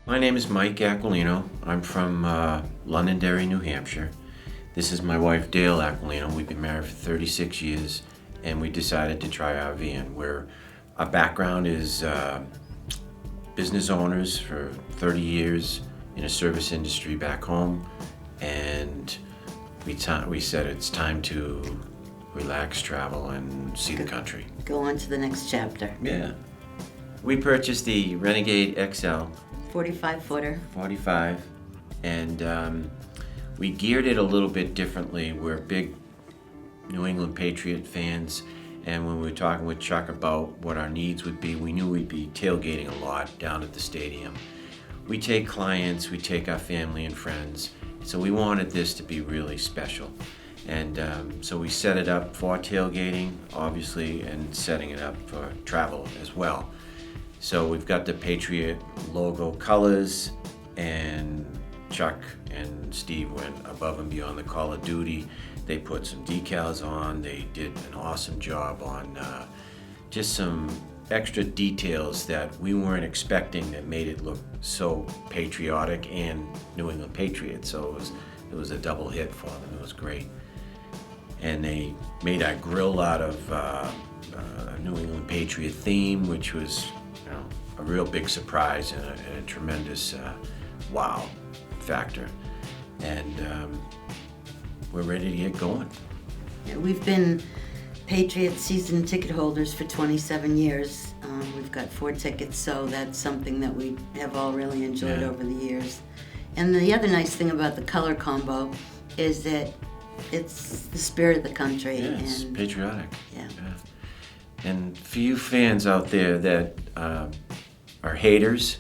My name is Mike Aquilino. I'm from Londonderry, New Hampshire. This is my wife, Dale Aquilino. We've been married for 36 years, and we decided to try RVing. Our background is business owners for 30 years in a service industry back home, and we said it's time to relax, travel, and see the country. Go on to the next chapter. Yeah. We purchased the Renegade XL 45-footer. 45, and we geared it a little bit differently. We're big New England Patriot fans, and when we were talking with Chuck about what our needs would be, we knew we'd be tailgating a lot down at the stadium. We take clients, we take our family and friends, so we wanted this to be really special. And so we set it up for tailgating, obviously, and setting it up for travel as well. So we've got the Patriot logo colors, and Chuck and Steve went above and beyond the Call of Duty. They put some decals on. They did an awesome job on just some extra details that we weren't expecting that made it look so patriotic and New England Patriot. So it was a double hit for them. It was great. And they made our grill out of a New England Patriot theme, which was a real big surprise and a tremendous wow factor. And we're ready to get going. Yeah, we've been Patriot season ticket holders for 27 years. We've got 4 tickets, so that's something that we have all really enjoyed over the years. And the other nice thing about the color combo is that it's the spirit of the country. Yeah, it's patriotic. Yeah. And for you fans out there that are haters,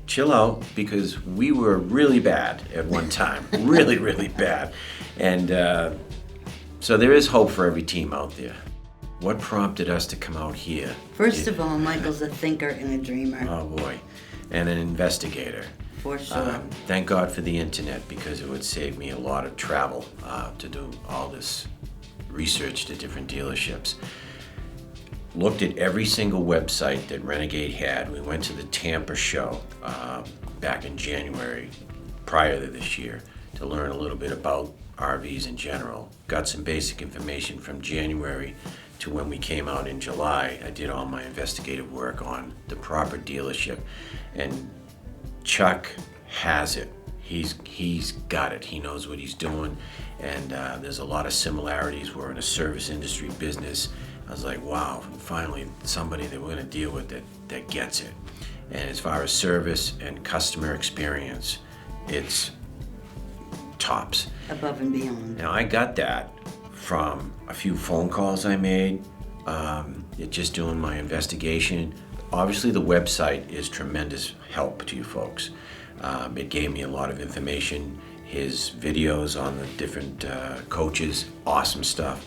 chill out, because we were really bad at one time. really, really bad. And so there is hope for every team out there. What prompted us to come out here? First of all, Michael's a thinker and a dreamer. Oh boy. And an investigator. For sure. Thank God for the internet, because it would save me a lot of travel to do all this research to different dealerships. Looked at every single website that Renegade had. We went to the Tampa show back in January prior to this year to learn a little bit about RVs in general. Got some basic information from January to when we came out in July. I did all my investigative work on the proper dealership, and Chuck has it. He's got it. He knows what he's doing, and there's a lot of similarities. We're in a service industry business. I was like, wow, finally somebody that we're going to deal with that gets it. And as far as service and customer experience, it's tops. Above and beyond. Now, I got that from a few phone calls I made, just doing my investigation. Obviously, the website is tremendous help to you folks. It gave me a lot of information. His videos on the different coaches, awesome stuff.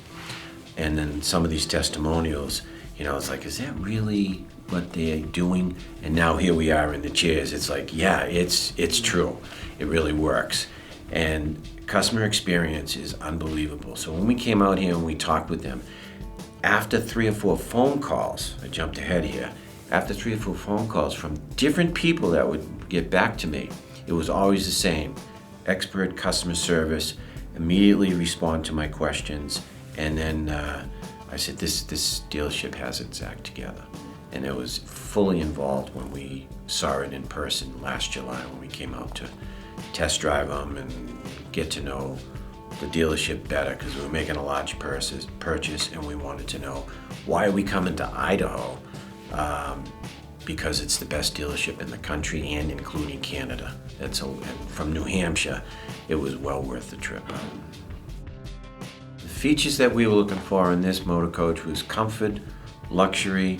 And then some of these testimonials, it's like, is that really what they're doing? And now here we are in the chairs. It's like, yeah, it's true. It really works. And customer experience is unbelievable. So when we came out here and we talked with them, after 3 or 4 phone calls, I jumped ahead here, after 3 or 4 phone calls from different people that would get back to me, it was always the same. Expert customer service, immediately respond to my questions. And then I said, this dealership has its act together. And it was fully involved when we saw it in person last July, when we came out to test drive them and get to know the dealership better, because we were making a large purchase, and we wanted to know, why are we coming to Idaho? Because it's the best dealership in the country, and including Canada. And from New Hampshire, it was well worth the trip. The features that we were looking for in this motor coach was comfort, luxury,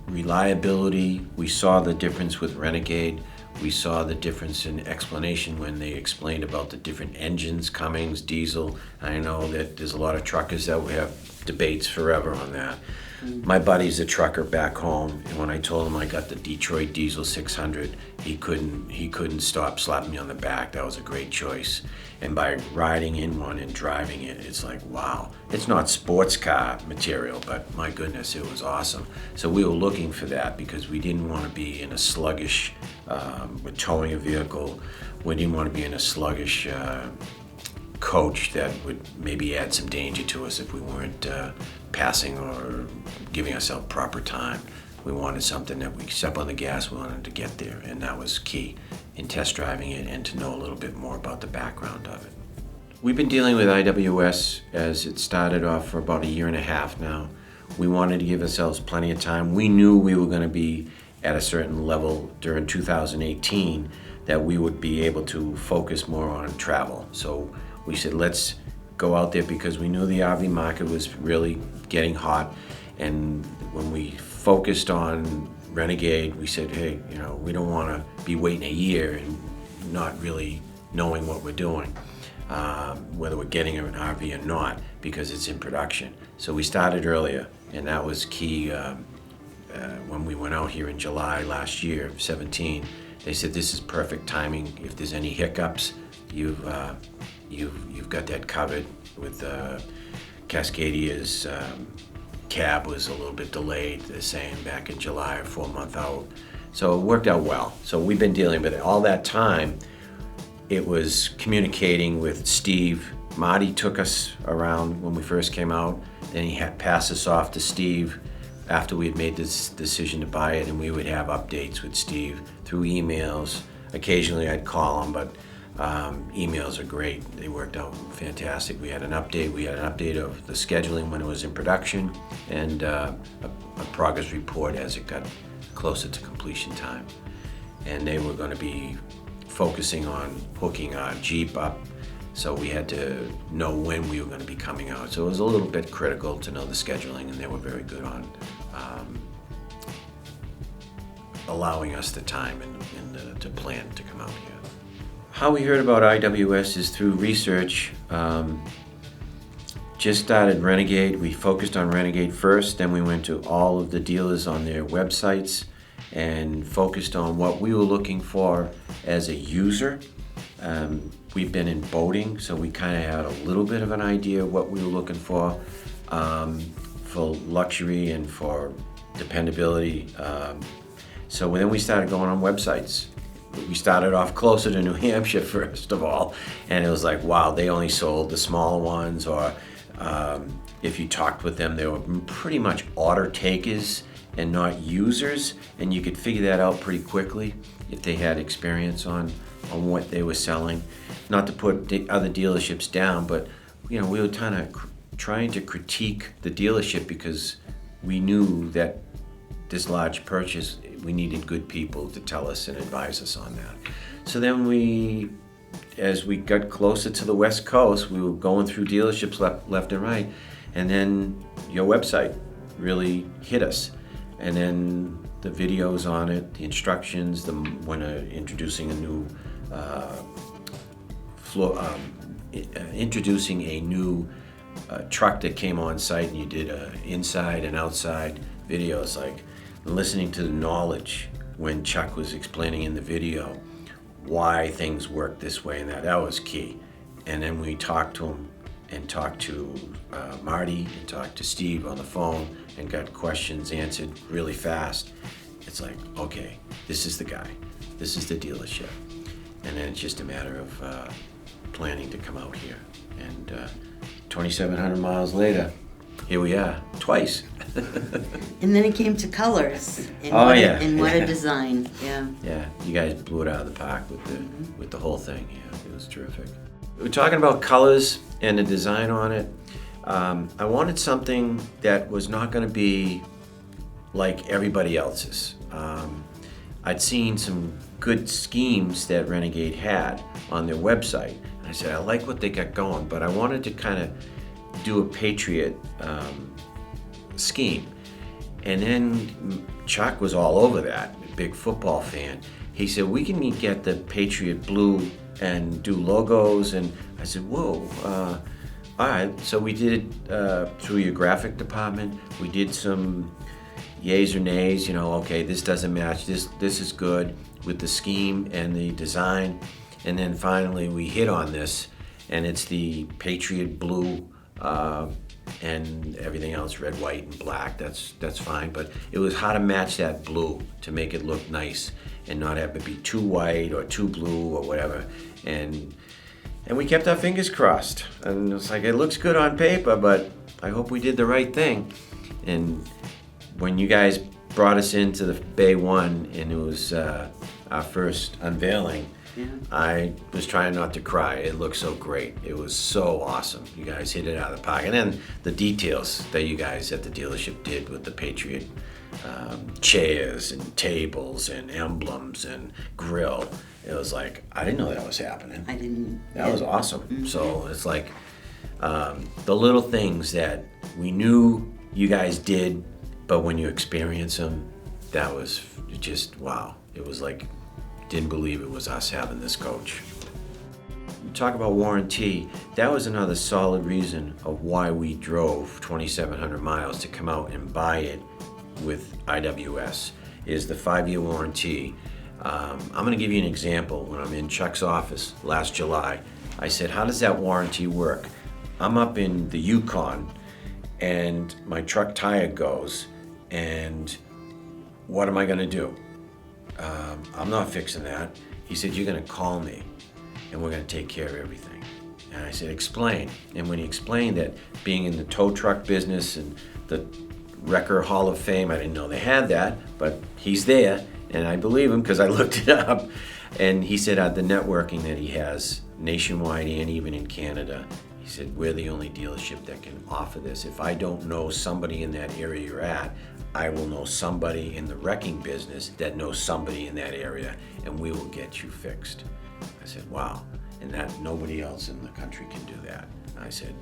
reliability. We saw the difference with Renegade. We saw the difference in explanation when they explained about the different engines, Cummins, diesel. I know that there's a lot of truckers that we have debates forever on that. My buddy's a trucker back home, and when I told him I got the Detroit Diesel 600, he couldn't stop slapping me on the back. That was a great choice. And by riding in one and driving it, it's like, wow. It's not sports car material, but my goodness, it was awesome. So we were looking for that because we didn't want to be in a sluggish with towing a vehicle. We didn't want to be in a sluggish coach that would maybe add some danger to us if we weren't passing or giving ourselves proper time. We wanted something that we step on the gas, we wanted to get there, and that was key in test driving it and to know a little bit more about the background of it. We've been dealing with IWS as it started off for about 1.5 years now. We wanted to give ourselves plenty of time. We knew we were going to be at a certain level during 2018 that we would be able to focus more on travel. So we said, let's go out there, because we knew the RV market was really getting hot. And when we focused on Renegade, we said, hey, we don't want to be waiting 1 year and not really knowing what we're doing, whether we're getting an RV or not, because it's in production. So we started earlier, and that was key. When we went out here in July last year, 17, they said this is perfect timing. If there's any hiccups, you've got that covered. With Cascadia's cab was a little bit delayed, they're saying, back in July, or 4 months out. So it worked out well. So we've been dealing with it all that time. It was communicating with Steve. Marty took us around when we first came out. Then he had passed us off to Steve after we had made this decision to buy it, and we would have updates with Steve through emails. Occasionally I'd call him, but emails are great. They worked out fantastic. We had an update of the scheduling when it was in production, and a progress report as it got closer to completion time. And they were going to be focusing on hooking our Jeep up, so we had to know when we were going to be coming out. So it was a little bit critical to know the scheduling, and they were very good on allowing us the time and to plan to come out here. How we heard about IWS is through research. Just started Renegade. We focused on Renegade first, then we went to all of the dealers on their websites and focused on what we were looking for as a user. We've been in boating, so we kind of had a little bit of an idea of what we were looking for luxury and for dependability. So then we started going on websites. We started off closer to New Hampshire first of all, and it was like, wow, they only sold the smaller ones, or if you talked with them, they were pretty much order takers and not users, and you could figure that out pretty quickly if they had experience on what they were selling. Not to put the other dealerships down, but we were kind of trying to critique the dealership, because we knew that this large purchase, we needed good people to tell us and advise us on that. So then as we got closer to the West Coast, we were going through dealerships left and right, and then your website really hit us. And then the videos on it, the instructions, when introducing a new truck that came on site, and you did inside and outside videos, like listening to the knowledge when Chuck was explaining in the video why things work this way and that was key. And then we talked to him and talked to Marty and talked to Steve on the phone and got questions answered really fast. It's like, okay, this is the guy, this is the dealership. And then it's just a matter of planning to come out here. And 2,700 miles later, here we are, twice. And then it came to colors. And what a design, yeah. Yeah, you guys blew it out of the park with the whole thing. Yeah, it was terrific. We're talking about colors and the design on it. I wanted something that was not going to be like everybody else's. I'd seen some good schemes that Renegade had on their website. And I said, I like what they got going, but I wanted to kind of do a Patriot scheme. And then Chuck was all over that, a big football fan. He said, we can get the Patriot blue and do logos. And I said, whoa, all right. So we did through your graphic department, we did some yays or nays, okay, this doesn't match, this is good with the scheme and the design. And then finally we hit on this, and it's the Patriot blue, and everything else red, white, and black. That's fine, but it was how to match that blue to make it look nice and not have it be too white or too blue or whatever. And we kept our fingers crossed. And it's like, it looks good on paper, but I hope we did the right thing. And when you guys brought us into the Bay 1 and it was our first unveiling, Yeah. I was trying not to cry. It looked so great. It was so awesome. You guys hit it out of the park. And then the details that you guys at the dealership did with the Patriot chairs and tables and emblems and grill. It was like, I didn't know that was happening. I didn't. That was awesome. So it's like the little things that we knew you guys did, but when you experience them, that was just wow. It was like, didn't believe it was us having this coach. Talk about warranty. That was another solid reason of why we drove 2,700 miles to come out and buy it with IWS, is the 5-year warranty. I'm going to give you an example. When I'm in Chuck's office last July, I said, how does that warranty work? I'm up in the Yukon and my truck tire goes, and what am I going to do? I'm not fixing that. He said, you're going to call me and we're going to take care of everything. And I said, explain. And when he explained that being in the tow truck business and the Wrecker Hall of Fame, I didn't know they had that, but he's there. And I believe him because I looked it up. And he said the networking that he has nationwide and even in Canada, he said, we're the only dealership that can offer this. If I don't know somebody in that area you're at, I will know somebody in the wrecking business that knows somebody in that area, and we will get you fixed. I said, wow. And that nobody else in the country can do that. I said,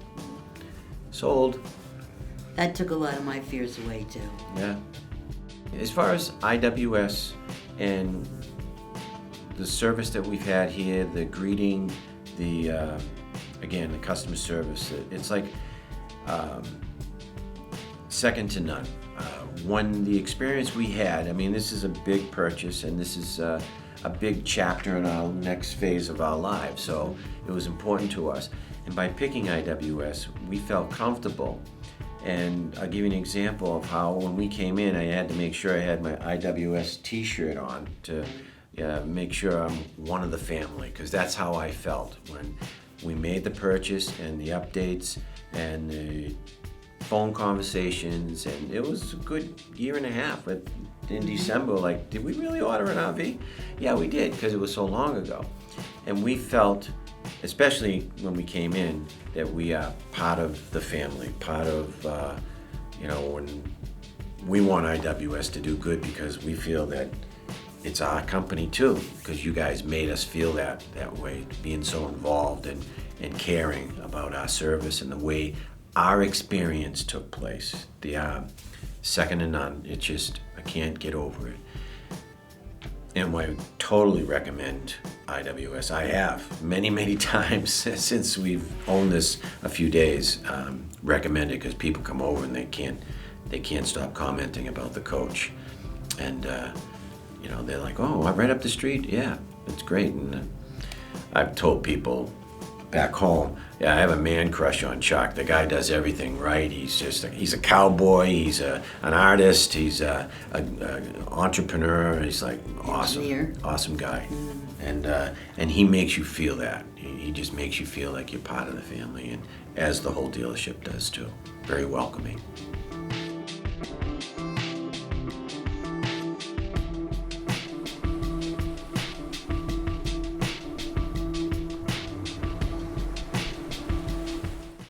sold. That took a lot of my fears away too. Yeah. As far as IWS and the service that we've had here, the greeting, the again, the customer service, it's like second to none. When the experience we had, I mean, this is a big purchase and this is a big chapter in our next phase of our lives, so it was important to us. And by picking IWS, we felt comfortable. And I'll give you an example of how when we came in, I had to make sure I had my IWS t-shirt on to make sure I'm one of the family, because that's how I felt when we made the purchase and the updates and the phone conversations, and it was a good year and a half. But in December, like, did we really order an RV? Yeah, we did, because it was so long ago. And we felt, especially when we came in, that we are part of the family, part of, when we want IWS to do good, because we feel that it's our company too, because you guys made us feel that way, being so involved and caring about our service and the way our experience took place. The second to none. It's just, I can't get over it. And I totally recommend IWS. I have many times since we've owned this a few days. Recommend it because people come over and they can't stop commenting about the coach. And they're like, oh, I'm right up the street. Yeah, it's great. And I've told people back home, yeah, I have a man crush on Chuck. The guy does everything right. He's a cowboy. He's an artist. He's an entrepreneur. He's like awesome guy. And he makes you feel that. He just makes you feel like you're part of the family, and as the whole dealership does too. Very welcoming.